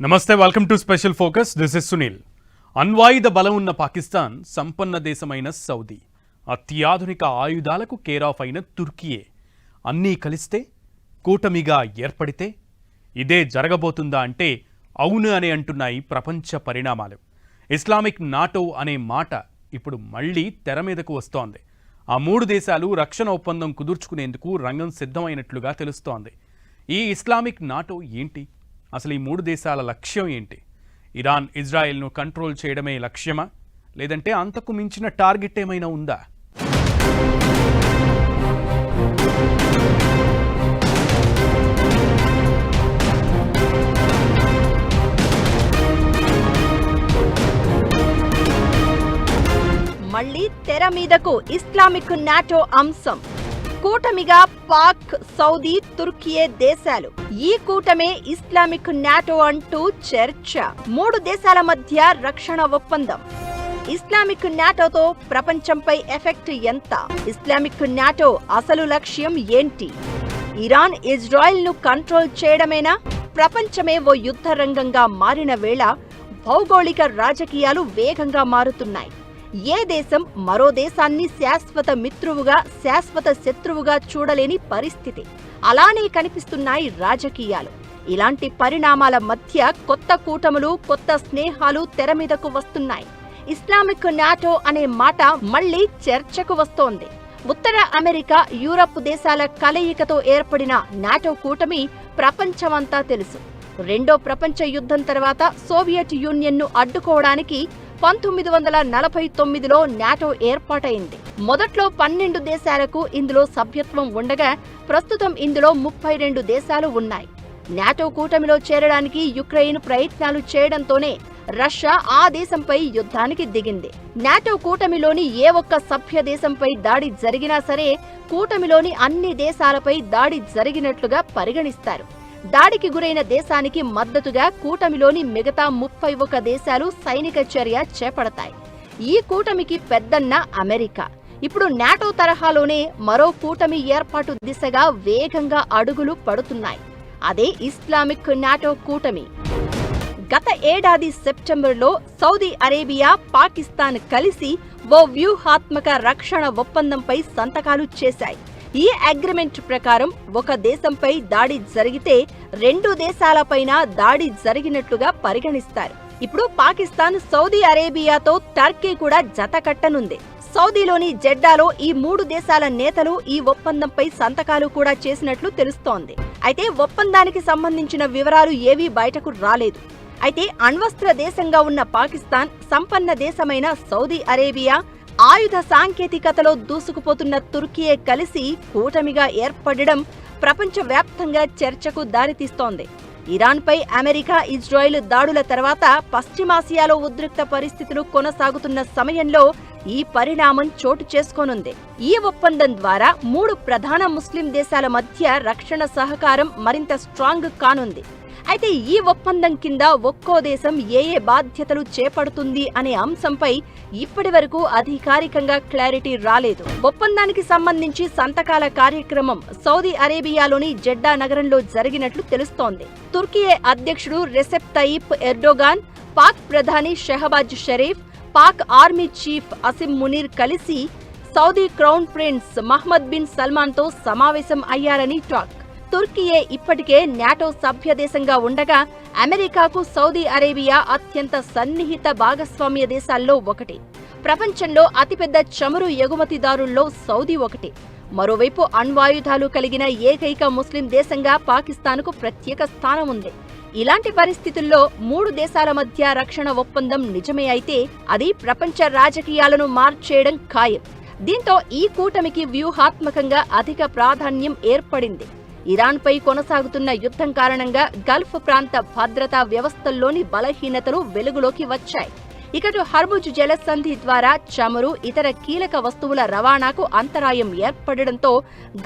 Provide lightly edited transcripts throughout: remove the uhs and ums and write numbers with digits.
నమస్తే, welcome to special focus. This is Sunil. అణ్వాయుధ బలం ఉన్న పాకిస్తాన్, సంపన్న దేశమైన సౌదీ, అత్యాధునిక ఆయుధాలకు కేర్ ఆఫ్ అయిన తుర్కీయే అన్నీ కలిస్తే, కూటమిగా ఏర్పడితే ఇదే జరగబోతుందా అంటే అవును అని అంటున్నాయి ప్రపంచ పరిణామాలు. ఇస్లామిక్ నాటో అనే మాట ఇప్పుడు మళ్లీ తెర మీదకు వస్తోంది. ఆ మూడు దేశాలు రక్షణ ఒప్పందం కుదుర్చుకునేందుకు రంగం సిద్ధమైనట్లుగా తెలుస్తోంది. ఈ ఇస్లామిక్ నాటో ఏంటి? అసలు ఈ మూడు దేశాల లక్ష్యం ఏంటి? ఇరాన్, ఇజ్రాయెల్ను కంట్రోల్ చేయడమే లక్ష్యమా, లేదంటే అంతకు మించిన టార్గెట్ ఏమైనా ఉందా? మళ్లీ తెర మీదకు ఇస్లామిక్ నాటో అంశం. కూటమిగా పాక్, సౌదీ, తుర్కియే దేశాలు. ఈ కూటమే ఇస్లామిక్ నాటో అంటూ చర్చ. మూడు దేశాల మధ్య రక్షణ ఒప్పందం. ఇస్లామిక్ నాటోతో ప్రపంచంపై ఎఫెక్ట్ ఎంత? ఇస్లామిక్ నాటో అసలు లక్ష్యం ఏంటి? ఇరాన్, ఇజ్రాయెల్ ను కంట్రోల్ చేయడమేనా? ప్రపంచమే ఓ యుద్ధ రంగంగా మారిన వేళ భౌగోళిక రాజకీయాలు వేగంగా మారుతున్నాయి. ఏ దేశం మరో దేశాన్ని శాశ్వత మిత్రువుగా, శాశ్వత శత్రువుగా చూడలేని పరిస్థితి. అలానే కనిపిస్తున్నాయి రాజకీయాలు. ఇలాంటి పరిణామాల మధ్య కొత్త కూటములు, కొత్త స్నేహాలు తెర మీదకు వస్తున్నాయి. ఇస్లామిక్ నాటో అనే మాట మళ్లీ చర్చకు వస్తోంది. ఉత్తర అమెరికా, యూరప్ దేశాల కలయికతో ఏర్పడిన నాటో కూటమి ప్రపంచమంతా తెలుసు. రెండో ప్రపంచ యుద్ధం తర్వాత సోవియట్ యూనియన్ను అడ్డుకోవడానికి 1949లో నాటో ఏర్పాటైంది. మొదట్లో 12 దేశాలకు ఇందులో సభ్యత్వం ఉండగా ప్రస్తుతం ఇందులో 32 దేశాలు ఉన్నాయి. నాటో కూటమిలో చేరడానికి యుక్రెయిన్ ప్రయత్నాలు చేయడంతోనే రష్యా ఆ దేశంపై యుద్ధానికి దిగింది. నాటో కూటమిలోని ఏ ఒక్క సభ్య దేశంపై దాడి జరిగినా సరే కూటమిలోని అన్ని దేశాలపై దాడి జరిగినట్లుగా పరిగణిస్తారు. దాడికి గురైన దేశానికి మద్దతుగా కూటమిలోని మిగతా 31 దేశాలు సైనిక చర్య చేపడతాయి. ఈ కూటమికి పెద్దన్న అమెరికా. ఇప్పుడు నాటో తరహాలోనే మరో కూటమి ఏర్పాటు దిశగా వేగంగా అడుగులు పడుతున్నాయి. అదే ఇస్లామిక్ నాటో కూటమి. గత ఏడాది సెప్టెంబర్లో సౌదీ అరేబియా, పాకిస్తాన్ కలిసి ఓ వ్యూహాత్మక రక్షణ ఒప్పందంపై సంతకాలు చేశాయి. ఈ అగ్రిమెంట్ ప్రకారం ఒక దేశంపై దాడి జరిగితే 2 దేశాలపైన దాడి జరిగినట్లుగా పరిగణిస్తారు. ఇప్పుడు పాకిస్తాన్, సౌదీ అరేబియాతో టర్కీ కూడా జత కట్టనుంది. సౌదీలోని జెడ్డాలో ఈ మూడు దేశాల నేతలు ఈ ఒప్పందంపై సంతకాలు కూడా చేసినట్లు తెలుస్తోంది. అయితే ఒప్పందానికి సంబంధించిన వివరాలు ఏవీ బయటకు రాలేదు. అయితే అణ్వస్త్ర దేశంగా ఉన్న పాకిస్తాన్, సంపన్న దేశమైన సౌదీ అరేబియా, ఆయుధ సాంకేతికతలో దూసుకుపోతున్న తుర్కీయే కలిసి కూటమిగా ఏర్పడడం ప్రపంచవ్యాప్తంగా చర్చకు దారితీస్తోంది. ఇరాన్పై అమెరికా, ఇజ్రాయెల్ దాడుల తర్వాత పశ్చిమాసియాలో ఉద్రిక్త పరిస్థితులు కొనసాగుతున్న సమయంలో ఈ పరిణామం చోటు చేసుకోనుంది. ఈ ఒప్పందం ద్వారా 3 ప్రధాన ముస్లిం దేశాల మధ్య రక్షణ సహకారం మరింత స్ట్రాంగ్ కానుంది. అయితే ఈ ఒప్పందం కింద ఒక్కో దేశం ఏ బాధ్యతలు చేపడుతుంది అనే అంశంపై ఇప్పటివరకు అధికారికంగా క్లారిటీ రాలేదు. ఒప్పందానికి సంబంధించి సంతకాల కార్యక్రమం సౌదీ అరేబియాలోని జెడ్డా నగరంలో జరిగినట్లు తెలుస్తోంది. తుర్కీయే అధ్యక్షుడు రెసెప్ తయ్యిప్ ఎర్డోగాన్, పాక్ ప్రధాని షెహబాజ్ షరీఫ్, పాక్ ఆర్మీ చీఫ్ అసిమ్ మునీర్ కలిసి Saudi crown prince Mohammed bin సల్మాన్తో సమావేశం అయ్యారని టాక్. తుర్కీయే ఇప్పటికే నాటో సభ్య దేశంగా ఉండగా అమెరికాకు సౌదీ అరేబియా అత్యంత సన్నిహిత భాగస్వామ్య దేశాల్లో ఒకటి. ప్రపంచంలో అతిపెద్ద చమురు ఎగుమతిదారుల్లో సౌదీ ఒకటి. మరోవైపు అణ్వాయుధాలు కలిగిన ఏకైక ముస్లిం దేశంగా పాకిస్తాన్కు ప్రత్యేక స్థానం ఉంది. ఇలాంటి పరిస్థితుల్లో 3 దేశాల మధ్య రక్షణ ఒప్పందం నిజమే అయితే అది ప్రపంచ రాజకీయాలను మార్చేయడం ఖాయం. దీంతో ఈ కూటమికి వ్యూహాత్మకంగా అధిక ప్రాధాన్యం ఏర్పడింది. ఇరాన్పై కొనసాగుతున్న యుద్ధం కారణంగా గల్ఫ్ ప్రాంత భద్రతా వ్యవస్థల్లోని బలహీనతలు వెలుగులోకి వచ్చాయి. ఇకటు హర్ముజ్ జలసంధి ద్వారా చమురు, ఇతర కీలక వస్తువుల రవాణాకు అంతరాయం ఏర్పడడంతో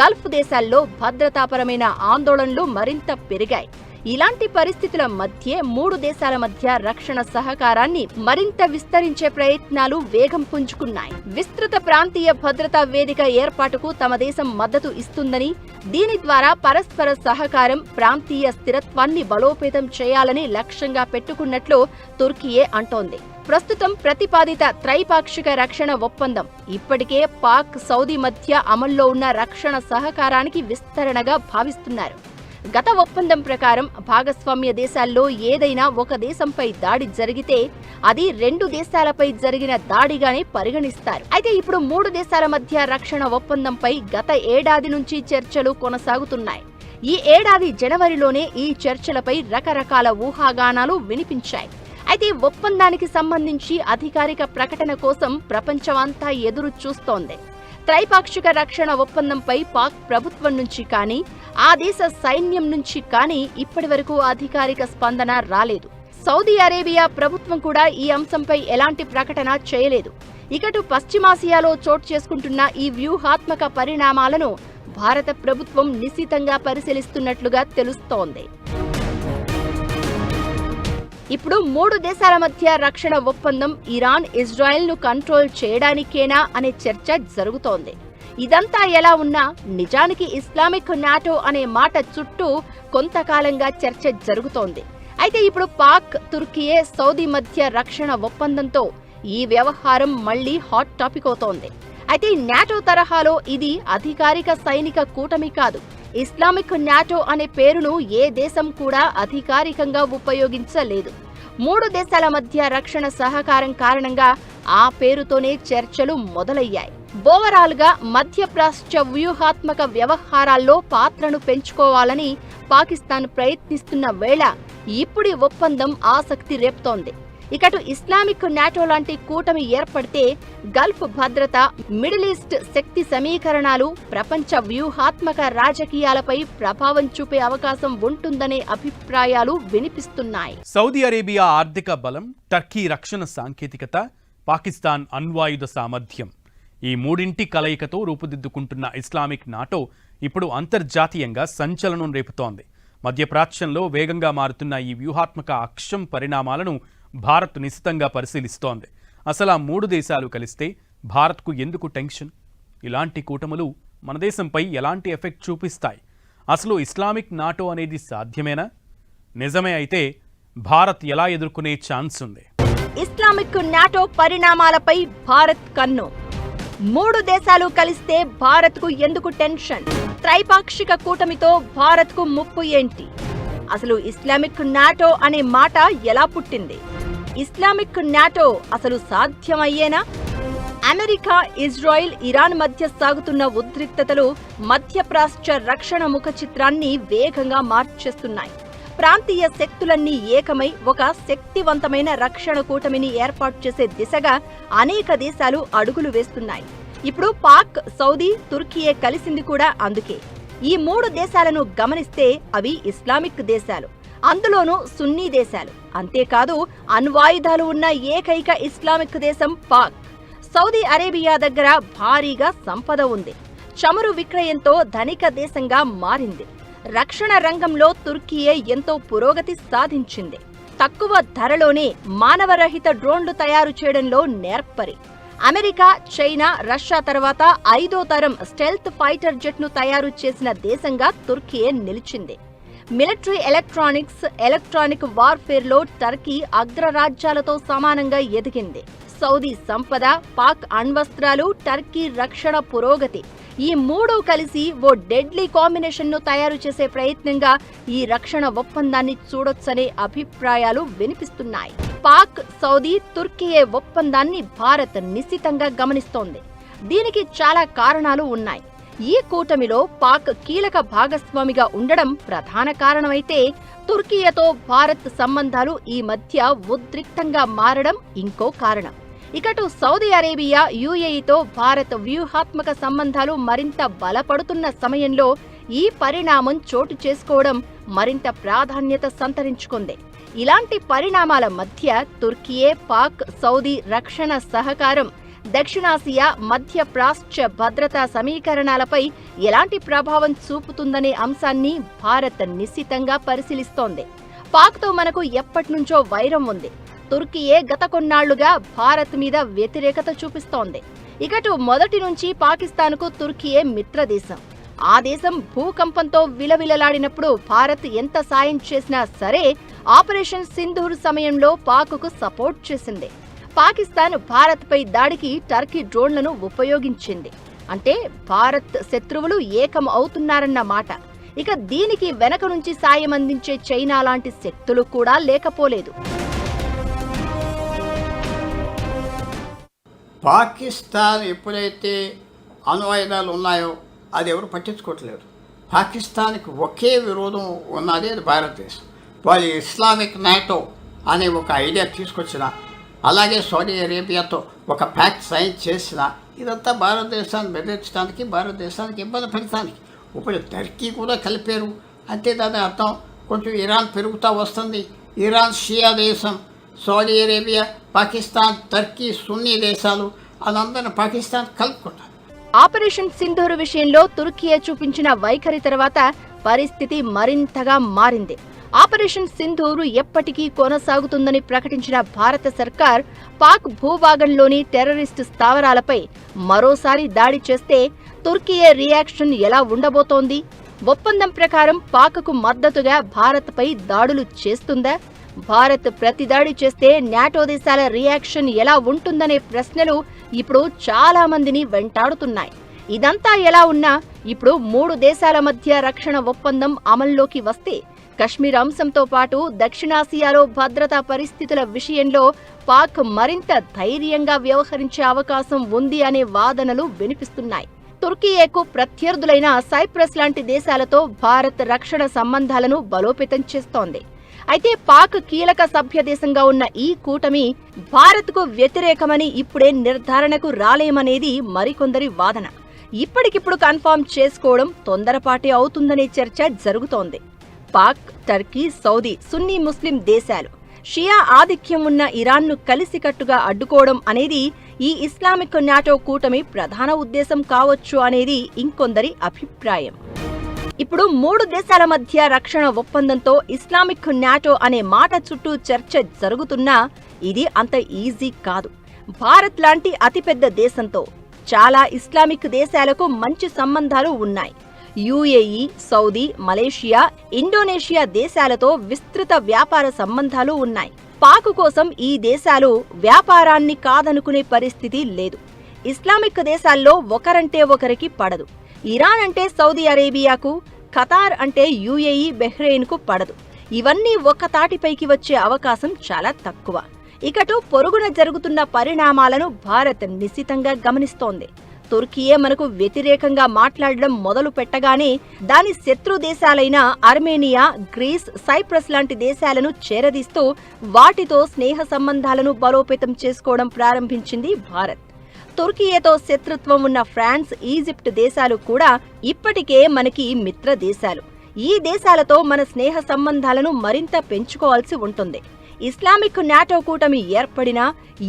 గల్ఫ్ దేశాల్లో భద్రతాపరమైన ఆందోళనలు మరింత పెరిగాయి. ఇలాంటి పరిస్థితుల మధ్య మూడు దేశాల మధ్య రక్షణ సహకారాన్ని మరింత విస్తరించే ప్రయత్నాలు వేగం పుంజుకున్నాయి. విస్తృత ప్రాంతీయ భద్రతా వేదిక ఏర్పాటుకు తమ దేశం మద్దతు ఇస్తుందని, దీని ద్వారా పరస్పర సహకారం, ప్రాంతీయ స్థిరత్వాన్ని బలోపేతం చేయాలని లక్ష్యంగా పెట్టుకున్నట్లు తుర్కీయే అంటోంది. ప్రస్తుతం ప్రతిపాదిత త్రైపాక్షిక రక్షణ ఒప్పందం ఇప్పటికే పాక్, సౌదీ మధ్య అమల్లో ఉన్న రక్షణ సహకారానికి విస్తరణగా భావిస్తున్నారు. గత ఒప్పందం ప్రకారం భాగస్వామ్య దేశాల్లో ఏదైనా ఒక దేశంపై దాడి జరిగితే అది రెండు దేశాలపై జరిగిన దాడిగానే పరిగణిస్తారు. అయితే ఇప్పుడు మూడు దేశాల మధ్య రక్షణ ఒప్పందంపై గత ఏడాది నుంచి చర్చలు కొనసాగుతున్నాయి. ఈ ఏడాది జనవరిలోనే ఈ చర్చలపై రకరకాల ఊహాగానాలు వినిపించాయి. అయితే ఒప్పందానికి సంబంధించి అధికారిక ప్రకటన కోసం ప్రపంచమంతా ఎదురు చూస్తోంది. త్రైపాక్షిక రక్షణ ఒప్పందంపై పాక్ ప్రభుత్వం నుంచి కానీ, ఆ దేశ సైన్యం నుంచి కానీ ఇప్పటివరకు అధికారిక స్పందన రాలేదు. సౌదీ అరేబియా ప్రభుత్వం కూడా ఈ అంశంపై ఎలాంటి ప్రకటన చేయలేదు. ఇకటు పశ్చిమాసియాలో చోటు చేసుకుంటున్న ఈ వ్యూహాత్మక పరిణామాలను భారత ప్రభుత్వం నిశితంగా పరిశీలిస్తున్నట్లుగా తెలుస్తోంది. ఇప్పుడు మూడు దేశాల మధ్య రక్షణ ఒప్పందం ఇరాన్, ఇజ్రాయెల్ను కంట్రోల్ చేయడానికేనా అనే చర్చ జరుగుతోంది. ఇదంతా ఎలా ఉన్నా నిజానికి ఇస్లామిక్ నాటో అనే మాట చుట్టూ కొంతకాలంగా చర్చ జరుగుతోంది. అయితే ఇప్పుడు పాక్, తుర్కియే, సౌదీ మధ్య రక్షణ ఒప్పందంతో ఈ వ్యవహారం మళ్లీ హాట్ టాపిక్ అవుతోంది. అయితే నాటో తరహాలో ఇది అధికారిక సైనిక కూటమి కాదు. ఇస్లామిక్ నాటో అనే పేరును ఏ దేశం కూడా అధికారికంగా ఉపయోగించలేదు. మూడు దేశాల మధ్య రక్షణ సహకారం కారణంగా ఆ పేరుతోనే చర్చలు మొదలయ్యాయి. ఓవరాల్ గా మధ్యప్రాచ్య వ్యూహాత్మక వ్యవహారాల్లో పాత్రను పెంచుకోవాలని పాకిస్తాన్ ప్రయత్నిస్తున్న వేళ ఇప్పుడి ఒప్పందం ఆసక్తి రేపుతోంది. ఇకటు ఇస్లామిక్ నాటో లాంటి కూటమి ఏర్పడితే గల్ఫ్ భద్రత, మిడిల్ ఈస్ట్ శక్తి సమీకరణాలు, ప్రపంచ వ్యూహాత్మక రాజకీయాలపై ప్రభావం చూపే అవకాశం ఉంటుందనే అభిప్రాయాలు వినిపిస్తున్నాయి. సౌదీ అరేబియా ఆర్థిక బలం, టర్కీ రక్షణ సాంకేతికత, పాకిస్తాన్ అణ్వాయుధ సామర్థ్యం, ఈ మూడింటి కలయికతో రూపుదిద్దుకుంటున్న ఇస్లామిక్ నాటో ఇప్పుడు అంతర్జాతీయంగా సంచలనం రేపుతోంది. మధ్యప్రాచ్యంలో వేగంగా మారుతున్న ఈ వ్యూహాత్మక అక్షం పరిణామాలను భారత్ నిశితంగా పరిశీలిస్తోంది. అసలు ఆ మూడు దేశాలు కలిస్తే భారత్కు ఎందుకు టెన్షన్? ఇలాంటి కూటములు మన దేశంపై ఎలాంటి ఎఫెక్ట్ చూపిస్తాయి? అసలు ఇస్లామిక్ నాటో అనేది సాధ్యమేనా? నిజమే అయితే భారత్ ఎలా ఎదుర్కొనే ఛాన్స్ ఉంది? ఇస్లామిక్ నాటో పరిణామాలపై భారత్ కన్ను. మూడు దేశాలు కలిస్తే భారత్కు ఎందుకు టెన్షన్? త్రైపాక్షిక కూటమితో భారత్కు ముప్పు ఏంటి? అసలు ఇస్లామిక్ నాటో అనే మాట ఎలా పుట్టింది? ఇస్లామిక్ నాటో అసలు సాధ్యమయ్యేనా? అమెరికా, ఇజ్రాయిల్, ఇరాన్ మధ్య సాగుతున్న ఉద్రిక్తతలు మధ్యప్రాచ్య రక్షణ ముఖ చిత్రాన్ని వేగంగా మార్చేస్తున్నాయి. ప్రాంతీయ శక్తులన్నీ ఏకమై ఒక శక్తివంతమైన రక్షణ కూటమిని ఏర్పాటు చేసే దిశగా అనేక దేశాలు అడుగులు వేస్తున్నాయి. ఇప్పుడు పాక్, సౌదీ, తుర్కీయే కలిసింది కూడా అందుకే. ఈ మూడు దేశాలను గమనిస్తే అవి ఇస్లామిక్ దేశాలు, అందులోనూ సున్నీ దేశాలు. అంతేకాదు అణ్వాయుధాలు ఉన్న ఏకైక ఇస్లామిక్ దేశం పాక్. సౌదీ అరేబియా దగ్గర భారీగా సంపద ఉంది. చమురు విక్రయంతో ధనిక దేశంగా మారింది. రక్షణ రంగంలో తుర్కీయే ఎంతో పురోగతి సాధించింది. తక్కువ ధరలోనే మానవరహిత డ్రోన్లు తయారు చేయడంలో నేర్పరి. అమెరికా, చైనా, రష్యా తర్వాత 5వ తరం స్టెల్త్ ఫైటర్ జెట్ను తయారు చేసిన దేశంగా తుర్కీయే నిలిచింది. మిలిటరీ ఎలక్ట్రానిక్స్, ఎలక్ట్రానిక్ వార్ఫేర్లో టర్కీ అగ్రరాజ్యాలతో సమానంగా ఎదిగింది. సౌదీ సంపద, పాక్ అణ్వస్త్రాలు, టర్కీ రక్షణ పురోగతి, ఈ మూడు కలిసి ఓ డెడ్లీ కాంబినేషన్ను తయారు చేసే ప్రయత్నంగా ఈ రక్షణ ఒప్పందాన్ని చూడొచ్చనే అభిప్రాయాలు వినిపిస్తున్నాయి. పాక్, సౌదీ, తుర్కీయే ఒప్పందాన్ని భారత్ నిశితంగా గమనిస్తోంది. దీనికి చాలా కారణాలు ఉన్నాయి. ఈ కూటమిలో పాక్ కీలక భాగస్వామిగా ఉండడం ప్రధాన కారణమైతే, తుర్కీయతో భారత్ సంబంధాలు ఈ మధ్య ఉద్రిక్తంగా మారడం ఇంకో కారణం. ఇకటు సౌదీ అరేబియా, యుఏఈతో భారత్ వ్యూహాత్మక సంబంధాలు మరింత బలపడుతున్న సమయంలో ఈ పరిణామం చోటు చేసుకోవడం మరింత ప్రాధాన్యత సంతరించుకుంది. ఇలాంటి పరిణామాల మధ్య తుర్కీయే, పాక్, సౌదీ రక్షణ సహకారం దక్షిణాసియా, మధ్య ప్రాచ్య భద్రతా సమీకరణాలపై ఎలాంటి ప్రభావం చూపుతుందనే అంశాన్ని భారత్ నిశితంగా పరిశీలిస్తోంది. పాక్తో మనకు ఎప్పటినుంచో వైరం ఉంది. తుర్కీయే గత కొన్నాళ్లుగా భారత్ మీద వ్యతిరేకత చూపిస్తోంది. ఇకటు మొదటి నుంచి పాకిస్తాన్కు తుర్కీయే మిత్రదేశం. ఆ దేశం భూకంపంతో విలవిలలాడినప్పుడు భారత్ ఎంత సాయం చేసినా సరే ఆపరేషన్ సింధూర్ సమయంలో పాక్కు సపోర్ట్ చేసింది. పాకిస్తాన్ భారత్పై దాడికి టర్కీ డ్రోన్లను ఉపయోగించింది. అంటే భారత్ శత్రువులు ఏకం అవుతున్నారన్న మాట. ఇక దీనికి వెనక నుంచి సాయం అందించే చైనా లాంటి శక్తులు కూడా లేకపోలేదు. పాకిస్తాన్ ఎప్పుడైతే అణ్వాయుధాలు ఉన్నాయో అది ఎవరు పట్టించుకోవట్లేదు. పాకిస్తాన్కి ఒకే విరోధం ఉన్నది, అది భారతదేశం. వాళ్ళు ఇస్లామిక్ నాటో అనే ఒక ఐడియా తీసుకొచ్చిన, అలాగే సౌదీ అరేబియాతో ఒక ప్యాక్ట్ సైన్ చేసిన, ఇదంతా భారతదేశాన్ని బెదిరించడానికి, భారతదేశానికి ఇబ్బంది పెడతానికి. ఇప్పుడు టర్కీ కూడా కలిపారు. అంతే దాని అర్థం కొంచెం ఇరాన్ పెరుగుతూ వస్తుంది. ఇరాన్ షియా దేశం, సౌదీ అరేబియా, పాకిస్తాన్, టర్కీ సున్నీ దేశాలు అదందరిని పాకిస్తాన్ కలుపుకుంటారు. ఆపరేషన్ సింధూర్ విషయంలో తుర్కీయే చూపించిన వైఖరి తర్వాత పరిస్థితి మరింతగా మారింది. ఆపరేషన్ సింధూర్ ఎప్పటికీ కొనసాగుతుందని ప్రకటించిన భారత సర్కార్ పాక్ భూభాగంలోని టెర్రరిస్టు స్థావరాలపై మరోసారి దాడి చేస్తే తుర్కీయే రియాక్షన్ ఎలా ఉండబోతోంది? ఒప్పందం ప్రకారం పాక్కు మద్దతుగా భారత్పై దాడులు చేస్తుందా? భారత్ ప్రతిదాడి చేస్తే నాటో దేశాల రియాక్షన్ ఎలా ఉంటుందనే ప్రశ్నలు ఇప్పుడు చాలా మందిని వెంటాడుతున్నాయి. ఇదంతా ఎలా ఉన్నా ఇప్పుడు 3 దేశాల మధ్య రక్షణ ఒప్పందం అమల్లోకి వస్తే కశ్మీర్ అంశంతో పాటు దక్షిణాసియాలో భద్రతా పరిస్థితుల విషయంలో పాక్ మరింత ధైర్యంగా వ్యవహరించే అవకాశం ఉంది అనే వాదనలు వినిపిస్తున్నాయి. తుర్కీయేకు ప్రత్యర్థులైన సైప్రస్ లాంటి దేశాలతో భారత్ రక్షణ సంబంధాలను బలోపేతం చేస్తోంది. అయితే పాక్ కీలక సభ్య దేశంగా ఉన్న ఈ కూటమి భారత్కు వ్యతిరేకమని ఇప్పుడే నిర్ధారణకు రాలేమనేది మరికొందరి వాదన. ఇప్పటికిప్పుడు కన్ఫర్మ్ చేసుకోవడం తొందరపాటే అవుతుందనే చర్చ జరుగుతోంది. పాక్, టర్కీ, సౌదీ సున్నీ ముస్లిం దేశాలు, షియా ఆధిక్యం ఉన్న ఇరాన్ను కలిసికట్టుగా అడ్డుకోవడం అనేది ఈ ఇస్లామిక్ నాటో కూటమి ప్రధాన ఉద్దేశం కావచ్చు అనేది ఇంకొందరి అభిప్రాయం. ఇప్పుడు 3 దేశాల మధ్య రక్షణ ఒప్పందంతో ఇస్లామిక్ నాటో అనే మాట చుట్టూ చర్చ జరుగుతున్నా ఇది అంత ఈజీ కాదు. భారత్ లాంటి అతిపెద్ద దేశంతో చాలా ఇస్లామిక్ దేశాలకు మంచి సంబంధాలు ఉన్నాయి. యుఏఈ, సౌదీ, మలేషియా, ఇండోనేషియా దేశాలతో విస్తృత వ్యాపార సంబంధాలు ఉన్నాయి. పాక్ కోసం ఈ దేశాలు వ్యాపారాన్ని కాదనుకునే పరిస్థితి లేదు. ఇస్లామిక్ దేశాల్లో ఒకరంటే ఒకరికి పడదు. ఇరాన్ అంటే సౌదీ అరేబియాకు, ఖతార్ అంటే యుఏఈ, బహ్రెయిన్కు పడదు. ఇవన్నీ ఒక్క తాటిపైకి వచ్చే అవకాశం చాలా తక్కువ. ఇకటు పొరుగున జరుగుతున్న పరిణామాలను భారత్ నిశితంగా గమనిస్తోంది. తుర్కీయే మనకు వ్యతిరేకంగా మాట్లాడడం మొదలు పెట్టగానే దాని శత్రు దేశాలైన అర్మేనియా, గ్రీస్, సైప్రస్ లాంటి దేశాలను చేరదీస్తూ వాటితో స్నేహ సంబంధాలను బలోపేతం చేసుకోవడం ప్రారంభించింది భారత్. తుర్కీయేతో శత్రుత్వం ఉన్న ఫ్రాన్స్, ఈజిప్ట్ దేశాలు కూడా ఇప్పటికే మనకి మిత్ర దేశాలు. ఈ దేశాలతో మన స్నేహ సంబంధాలను మరింత పెంచుకోవాల్సి ఉంటుంది. ఇస్లామిక్ నాటో కూటమి ఏర్పడినా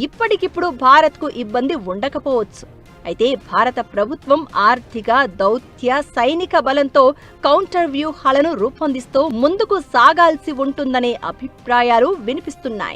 ఇప్పటికిప్పుడు భారత్కు ఇబ్బంది ఉండకపోవచ్చు. అయితే భారత ప్రభుత్వం ఆర్థిక, దౌత్య, సైనిక బలంతో కౌంటర్ వ్యూహాలను రూపొందిస్తూ ముందుకు సాగాల్సి ఉంటుందనే అభిప్రాయాలు వినిపిస్తున్నాయి.